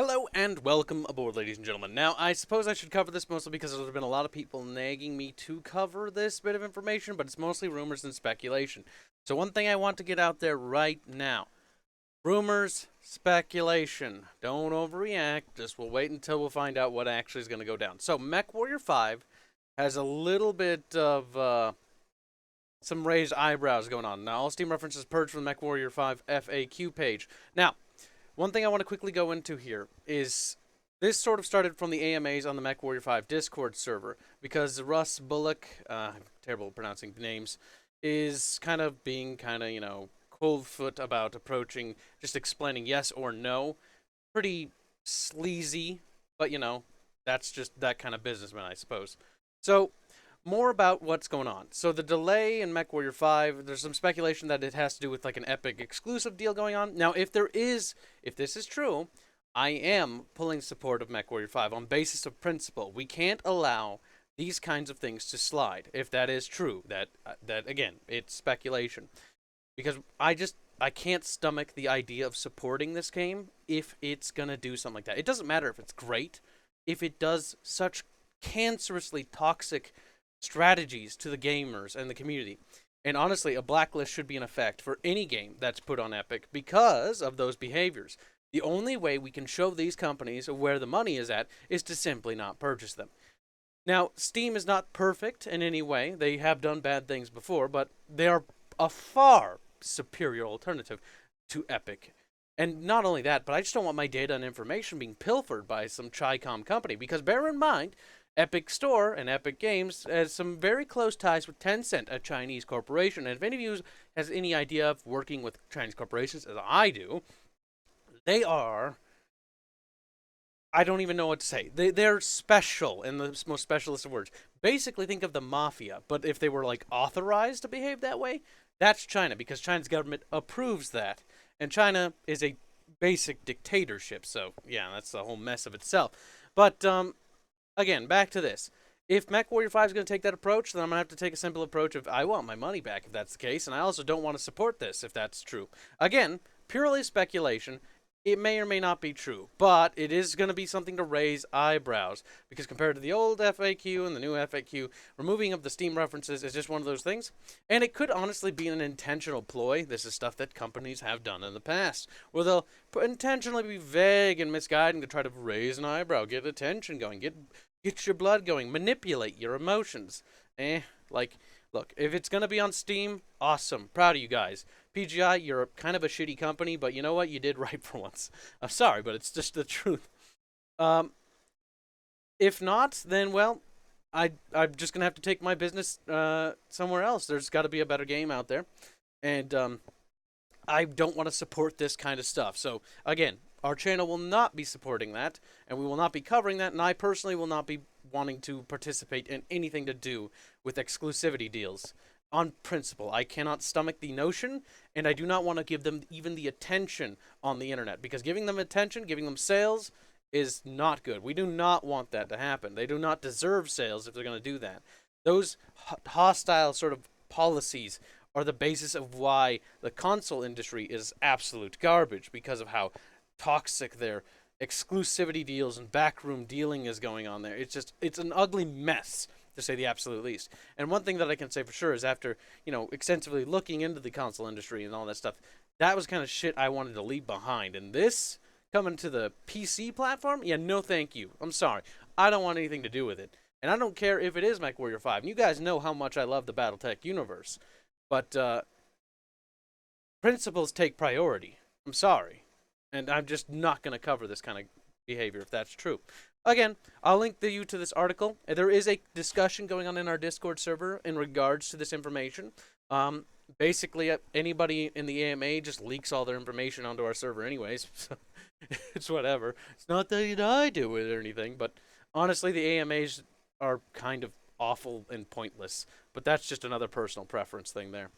Hello and welcome aboard, ladies and gentlemen. Now, I suppose I should cover this mostly because there's been a lot of people nagging me to cover this bit of information, but it's mostly rumors and speculation. So one thing I want to get out there right now. Rumors, speculation. Don't overreact. Just we'll wait until we'll find out what actually is going to go down. So Mechwarrior 5 has a little bit of some raised eyebrows going on. Now, all Steam references purged from the Mechwarrior 5 FAQ page. Now, one thing I want to quickly go into here is this sort of started from the AMAs on the Mechwarrior 5 Discord server because Russ Bullock, terrible pronouncing names, is kind of being cold foot about approaching, just explaining yes or no. Pretty sleazy, but that's just that kind of businessman, I suppose. So, more about what's going on. So the delay in Mechwarrior 5, there's some speculation that it has to do with like an Epic exclusive deal going on. Now, if this is true, I am pulling support of Mechwarrior 5 on basis of principle. We can't allow these kinds of things to slide. If that is true, that again, it's speculation. Because I can't stomach the idea of supporting this game if it's going to do something like that. It doesn't matter if it's great, if it does such cancerously toxic strategies to the gamers and the community. And honestly, a blacklist should be in effect for any game that's put on Epic because of those behaviors. The only way we can show these companies where the money is at is to simply not purchase them. Now, Steam is not perfect in any way. They have done bad things before, but they are a far superior alternative to Epic. And not only that, but I just don't want my data and information being pilfered by some Chi-Com company, because bear in mind, Epic Store and Epic Games has some very close ties with Tencent, a Chinese corporation. And if any of you has any idea of working with Chinese corporations, as I do, they are... I don't even know what to say. They're special in the most specialist of words. Basically, think of the mafia, but if they were like authorized to behave that way, that's China, because China's government approves that. And China is a basic dictatorship, so yeah, that's a whole mess of itself. But, again, back to this. If Mechwarrior 5 is going to take that approach, then I'm going to have to take a simple approach of I want my money back if that's the case, and I also don't want to support this if that's true. Again, purely speculation. It may or may not be true, but it is going to be something to raise eyebrows, because compared to the old FAQ and the new FAQ, removing of the Steam references is just one of those things, and it could honestly be an intentional ploy. This is stuff that companies have done in the past, where they'll intentionally be vague and misguiding to try to raise an eyebrow, get attention going, get your blood going, manipulate your emotions. Look, if it's going to be on Steam, awesome. Proud of you guys. PGI, you're kind of a shitty company, but you know what? You did right for once. I'm sorry, but it's just the truth. If not, then, well, I'm just going to have to take my business somewhere else. There's got to be a better game out there. And I don't want to support this kind of stuff. So, again, our channel will not be supporting that, and we will not be covering that, and I personally will not be wanting to participate in anything to do with exclusivity deals. On principle, I cannot stomach the notion, and I do not want to give them even the attention on the internet, because giving them attention, giving them sales, is not good. We do not want that to happen. They do not deserve sales if they're going to do that. Those hostile sort of policies are the basis of why the console industry is absolute garbage, because of how toxic their exclusivity deals and backroom dealing is going on there. It's an ugly mess, to say the absolute least. And one thing that I can say for sure is after, extensively looking into the console industry and all that stuff, that was kind of shit I wanted to leave behind. And this, coming to the PC platform, yeah, no thank you. I'm sorry. I don't want anything to do with it. And I don't care if it is Mechwarrior 5. And you guys know how much I love the Battletech universe. But, principles take priority. I'm sorry. And I'm just not going to cover this kind of behavior if that's true. Again, I'll link you to this article. There is a discussion going on in our Discord server in regards to this information. Basically, anybody in the AMA just leaks all their information onto our server anyways. So it's whatever. It's not that I do it or anything, but honestly, the AMAs are kind of awful and pointless. But that's just another personal preference thing there.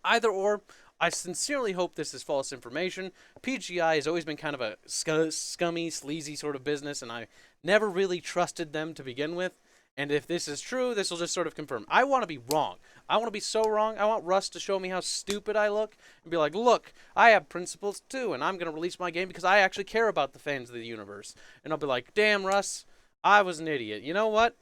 Either or, I sincerely hope this is false information. PGI has always been kind of a scummy, sleazy sort of business, and I never really trusted them to begin with. And if this is true, this will just sort of confirm. I want to be wrong. I want to be so wrong. I want Russ to show me how stupid I look and be like, look, I have principles too, and I'm going to release my game because I actually care about the fans of the universe. And I'll be like, damn, Russ, I was an idiot. You know what?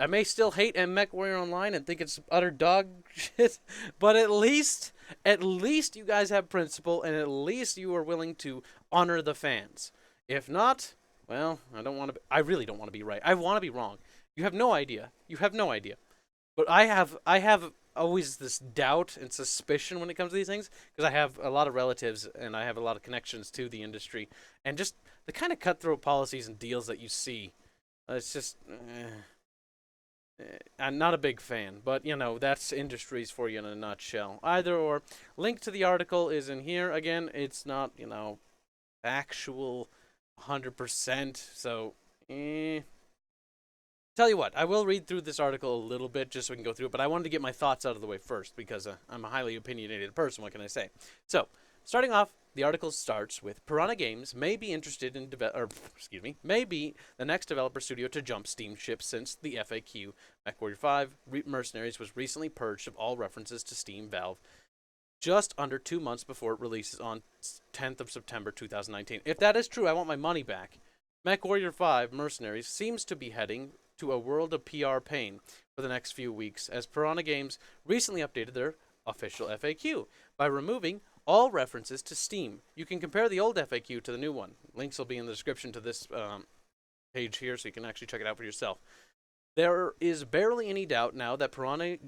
I may still hate Mechwarrior Online and think it's utter dog shit, but at least you guys have principle, and at least you are willing to honor the fans. If not, well, I really don't want to be right. I want to be wrong. You have no idea. You have no idea. But I have always this doubt and suspicion when it comes to these things, because I have a lot of relatives and I have a lot of connections to the industry, and just the kind of cutthroat policies and deals that you see. It's just. I'm not a big fan, but you know, that's industries for you in a nutshell. Either or. Link to the article is in here. Again, it's not, you know, actual 100%, so Tell you what, I will read through this article a little bit just so we can go through it, but I wanted to get my thoughts out of the way first because I'm a highly opinionated person. What can I say? So, starting off, the article starts with Piranha Games may be interested in may be the next developer studio to jump Steam ships since the FAQ Mechwarrior 5 Mercenaries was recently purged of all references to Steam Valve just under 2 months before it releases on 10th of September 2019. If that is true, I want my money back. Mechwarrior 5 Mercenaries seems to be heading to a world of PR pain for the next few weeks, as Piranha Games recently updated their official FAQ by removing all references to Steam. You can compare the old FAQ to the new one. Links will be in the description to this page here, so you can actually check it out for yourself. There is barely any doubt now that Piranha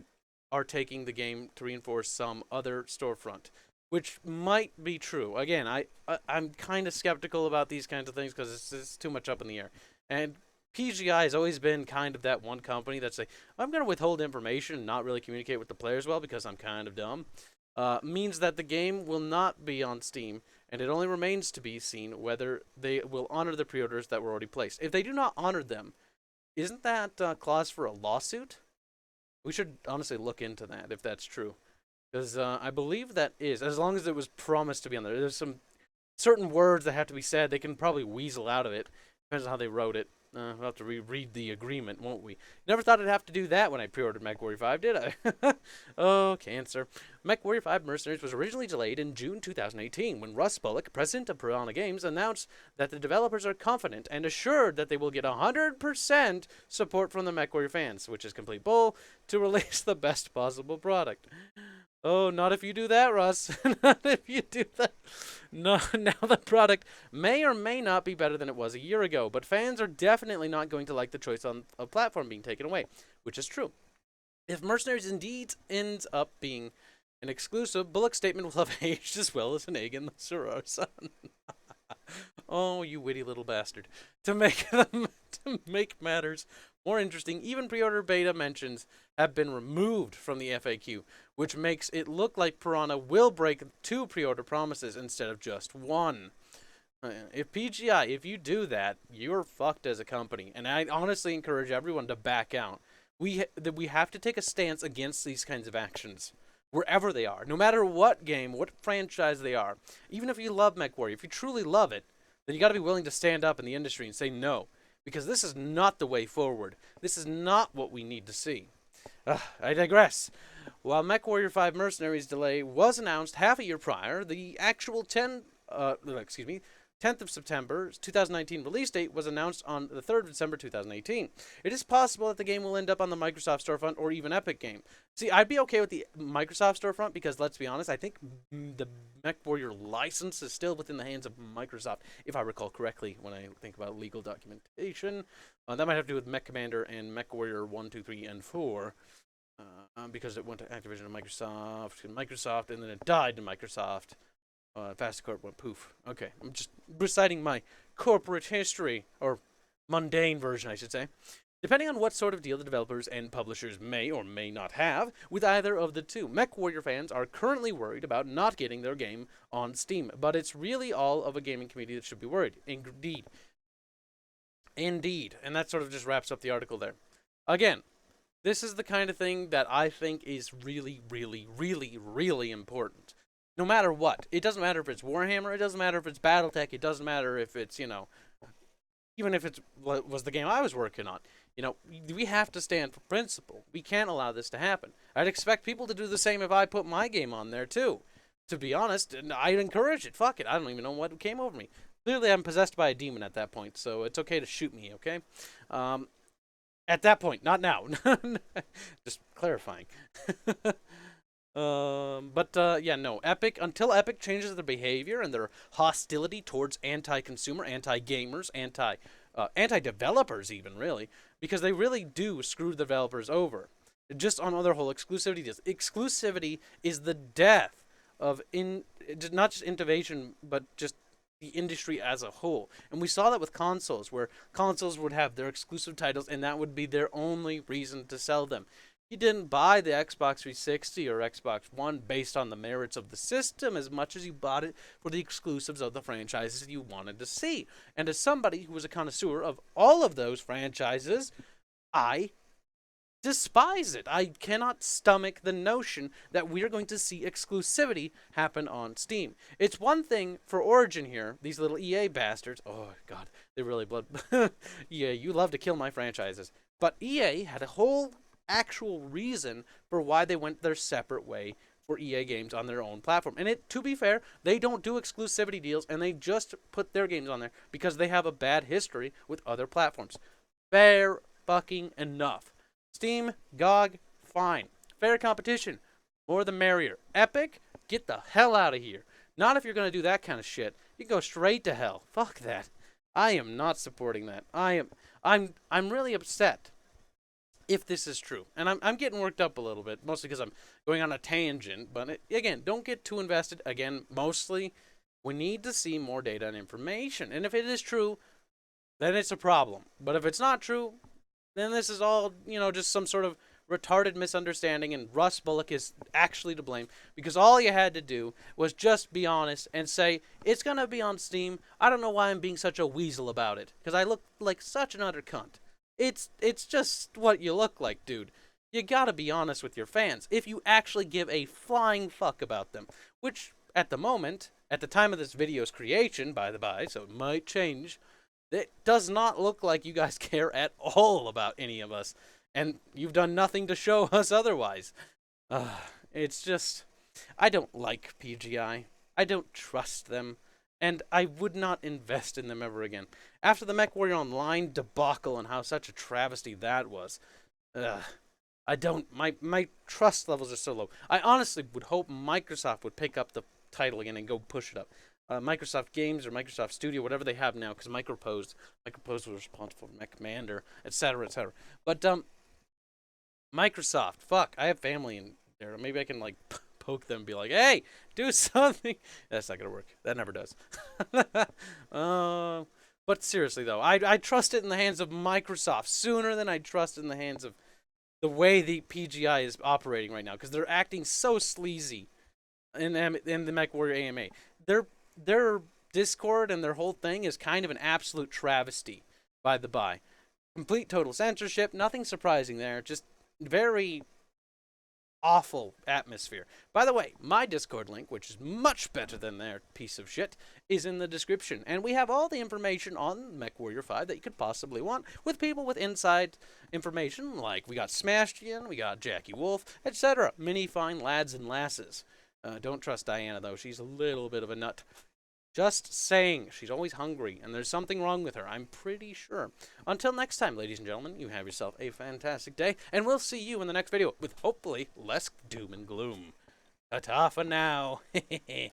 are taking the game to reinforce some other storefront, which might be true. Again, I'm kind of skeptical about these kinds of things because it's too much up in the air. And PGI has always been kind of that one company that's like, I'm going to withhold information and not really communicate with the players well because I'm kind of dumb. Means that the game will not be on Steam, and it only remains to be seen whether they will honor the pre-orders that were already placed. If they do not honor them, isn't that clause for a lawsuit? We should honestly look into that if that's true. Because I believe that is, as long as it was promised to be on there. There's some certain words that have to be said. They can probably weasel out of it. Depends on how they wrote it. We'll have to reread the agreement, won't we? Never thought I'd have to do that when I pre-ordered Mechwarrior 5, did I? Oh, cancer. Mechwarrior 5 Mercenaries was originally delayed in June 2018 when Russ Bullock, president of Piranha Games, announced that the developers are confident and assured that they will get 100% support from the Mechwarrior fans, which is complete bull, to release the best possible product. Oh, not if you do that, Russ. Not if you do that. No, now the product may or may not be better than it was a year ago, but fans are definitely not going to like the choice on a platform being taken away, which is true. If Mercenaries indeed ends up being an exclusive, Bullock's statement will have aged as well as an egg in the Soror sun. Oh, you witty little bastard. To make matters more interesting, even pre-order beta mentions have been removed from the FAQ, which makes it look like Piranha will break 2 pre-order promises instead of just 1. If PGI, if you do that, you're fucked as a company, and I honestly encourage everyone to back out. We have to take a stance against these kinds of actions, wherever they are, no matter what game, what franchise they are. Even if you love Mechwarrior, if you truly love it, then you got to be willing to stand up in the industry and say no, because this is not the way forward. This is not what we need to see. I digress. While Mechwarrior 5 Mercenaries delay was announced half a year prior, the actual 10th of September 2019 release date was announced on the 3rd of December 2018. It is possible that the game will end up on the Microsoft storefront or even Epic Game. See, I'd be okay with the Microsoft storefront because, let's be honest, I think the Mechwarrior license is still within the hands of Microsoft, if I recall correctly when I think about legal documentation. That might have to do with Mech Commander and Mechwarrior 1, 2, 3, and 4. Because it went to Activision and Microsoft, and then it died to Microsoft. FastaCorp went poof. Okay, I'm just reciting my corporate history, or mundane version, I should say. Depending on what sort of deal the developers and publishers may or may not have with either of the two, Mechwarrior fans are currently worried about not getting their game on Steam, but it's really all of a gaming community that should be worried. Indeed. And that sort of just wraps up the article there. Again, this is the kind of thing that I think is really, really, really, really important. No matter what. It doesn't matter if it's Warhammer, it doesn't matter if it's Battletech, it doesn't matter if it's, even if it was the game I was working on. You know, we have to stand for principle. We can't allow this to happen. I'd expect people to do the same if I put my game on there too. To be honest, and I'd encourage it. Fuck it. I don't even know what came over me. Clearly, I'm possessed by a demon at that point, so it's okay to shoot me, okay? At that point, not now. Just clarifying. Yeah, no. Epic, until Epic changes their behavior and their hostility towards anti-consumer, anti-gamers, anti-developers even, really, because they really do screw the developers over. Just on other whole exclusivity deals. Exclusivity is the death of not just innovation, but just the industry as a whole. And we saw that with consoles, where consoles would have their exclusive titles, and that would be their only reason to sell them. You didn't buy the Xbox 360 or Xbox One based on the merits of the system as much as you bought it for the exclusives of the franchises you wanted to see. And as somebody who was a connoisseur of all of those franchises, I despise it. I cannot stomach the notion that we are going to see exclusivity happen on Steam. It's one thing for Origin here, these little EA bastards. Oh, God, they really blood. Yeah, you love to kill my franchises. But EA had a whole actual reason for why they went their separate way for EA games on their own platform. And to be fair, they don't do exclusivity deals, and they just put their games on there because they have a bad history with other platforms. Fair fucking enough. Steam, GOG, fine. Fair competition, more the merrier. Epic, get the hell out of here. Not if you're going to do that kind of shit. You can go straight to hell. Fuck that. I am not supporting that. I'm really upset if this is true. And I'm getting worked up a little bit, mostly because I'm going on a tangent. But again, don't get too invested. Again, mostly, we need to see more data and information. And if it is true, then it's a problem. But if it's not true, then this is all, just some sort of retarded misunderstanding, and Russ Bullock is actually to blame, because all you had to do was just be honest and say, it's going to be on Steam. I don't know why I'm being such a weasel about it, because I look like such an utter cunt. It's just what you look like, dude. You gotta be honest with your fans, if you actually give a flying fuck about them, which, at the moment, at the time of this video's creation, by the by, so it might change, it does not look like you guys care at all about any of us. And you've done nothing to show us otherwise. It's just, I don't like PGI. I don't trust them. And I would not invest in them ever again. After the Mechwarrior Online debacle and how such a travesty that was, my trust levels are so low. I honestly would hope Microsoft would pick up the title again and go push it up. Microsoft Games or Microsoft Studio, whatever they have now, because Micropost was responsible for MechMander, etc., etc. But Microsoft, fuck, I have family in there. Maybe I can poke them and be like, hey, do something. That's not gonna work. That never does. But seriously though, I trust it in the hands of Microsoft sooner than I trust it in the hands of the way the PGI is operating right now, because they're acting so sleazy in the Mechwarrior AMA. Their Discord and their whole thing is kind of an absolute travesty, by the by. Complete total censorship, nothing surprising there, just very awful atmosphere. By the way, my Discord link, which is much better than their piece of shit, is in the description. And we have all the information on Mechwarrior 5 that you could possibly want, with people with inside information, like we got Smashian, we got Jackie Wolf, etc. Many fine lads and lasses. Don't trust Diana, though. She's a little bit of a nut. Just saying, she's always hungry, and there's something wrong with her, I'm pretty sure. Until next time, ladies and gentlemen, you have yourself a fantastic day, and we'll see you in the next video with hopefully less doom and gloom. Ta-ta for now.